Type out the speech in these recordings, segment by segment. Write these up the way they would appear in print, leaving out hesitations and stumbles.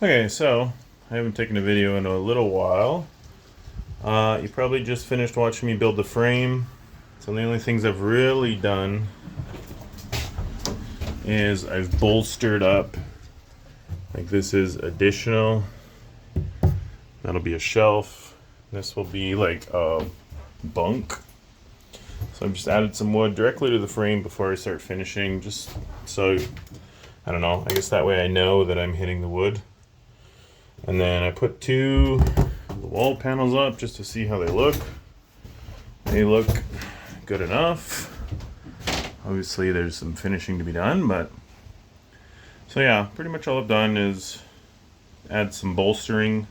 Okay, so I haven't taken a video in a little while. You probably just finished watching me build the frame. So the only things I've really done is I've bolstered up. Like this is additional. That'll be a shelf. This will be like a bunk. So I've just added some wood directly to the frame before I start finishing, just so, I don't know, I guess that way I know that I'm hitting the wood. And then I put two wall panels up just to see how they look. They look good enough. Obviously there's some finishing to be done, but so yeah, pretty much all I've done is add some bolstering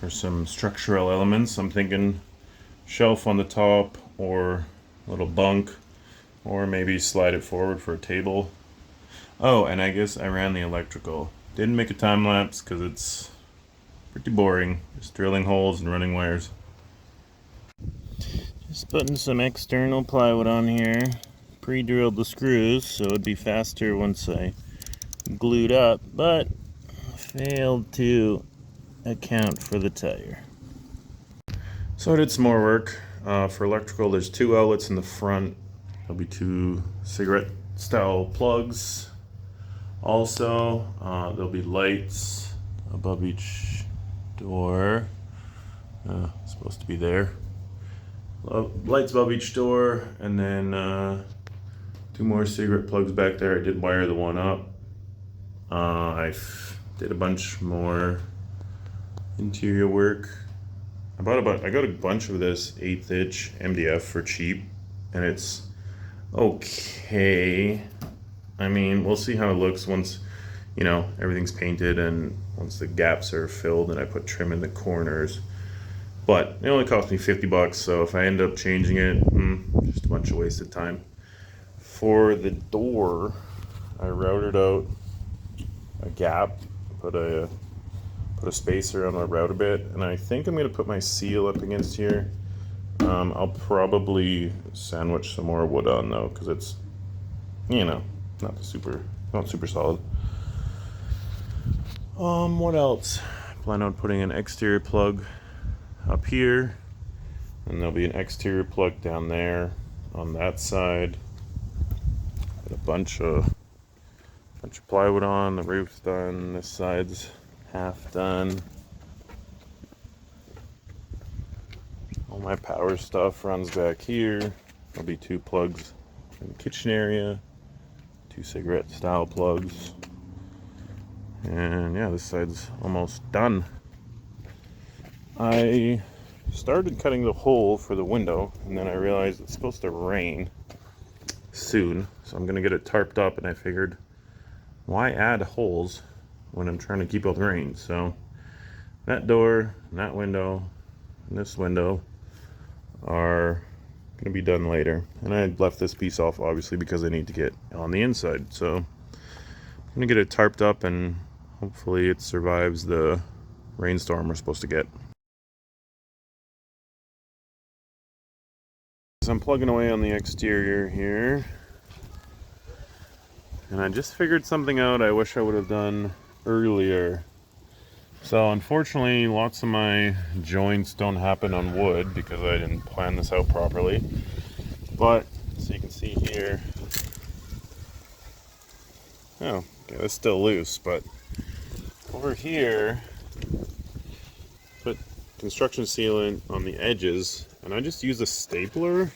or some structural elements. I'm thinking shelf on the top or a little bunk, or maybe slide it forward for a table. Oh, and I guess I ran the electrical. Didn't make a time lapse because it's pretty boring, just drilling holes and running wires. Just putting some external plywood on here. Pre-drilled the screws so it'd be faster once I glued up, but failed to account for the tire. So I did some more work. For electrical, there's two outlets in the front. There'll be two cigarette style plugs. Also, there'll be lights above each door. Supposed to be there. Lights above each door, and then two more cigarette plugs back there. I did wire the one up. I did a bunch more interior work. I got a bunch of this 1/8 inch MDF for cheap, and it's okay. I mean, we'll see how it looks once, you know, everything's painted and once the gaps are filled and I put trim in the corners. But it only cost me 50 bucks, so if I end up changing it, just a bunch of wasted time. For the door, I routed out a gap, put a spacer on my router bit, and I think I'm gonna put my seal up against here. I'll probably sandwich some more wood on though, because it's, you know, not super solid. What else? I plan on putting an exterior plug up here, and there'll be an exterior plug down there on that side. Put a bunch of plywood on. The roof's done. This side's half done. All my power stuff runs back here. There'll be two plugs in the kitchen area, two cigarette style plugs, and yeah, this side's almost done. I started cutting the hole for the window, and then I realized it's supposed to rain soon, so I'm gonna get it tarped up, and I figured, why add holes when I'm trying to keep out the rain? So that door, and that window, and this window are gonna be done later. And I left this piece off obviously because I need to get on the inside. So I'm gonna get it tarped up and hopefully it survives the rainstorm we're supposed to get. So I'm plugging away on the exterior here. And I just figured something out I wish I would have done earlier. So unfortunately, lots of my joints don't happen on wood because I didn't plan this out properly. But, so you can see here, oh, okay, that's still loose, but over here, put construction sealant on the edges, and I just use a stapler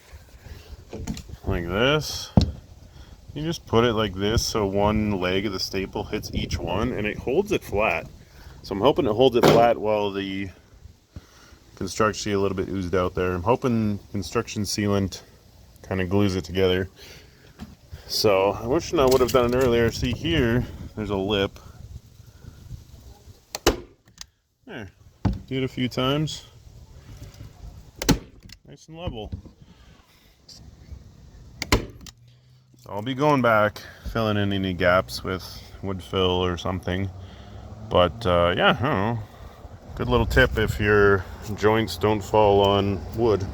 like this. You just put it like this so one leg of the staple hits each one and it holds it flat. So I'm hoping it holds it flat while the construction a little bit oozed out there. I'm hoping construction sealant kind of glues it together. So I wish I would have done it earlier. See here, there's a lip. There, do it a few times. Nice and level. So I'll be going back, filling in any gaps with wood fill or something. But yeah, I don't know. Good little tip if your joints don't fall on wood.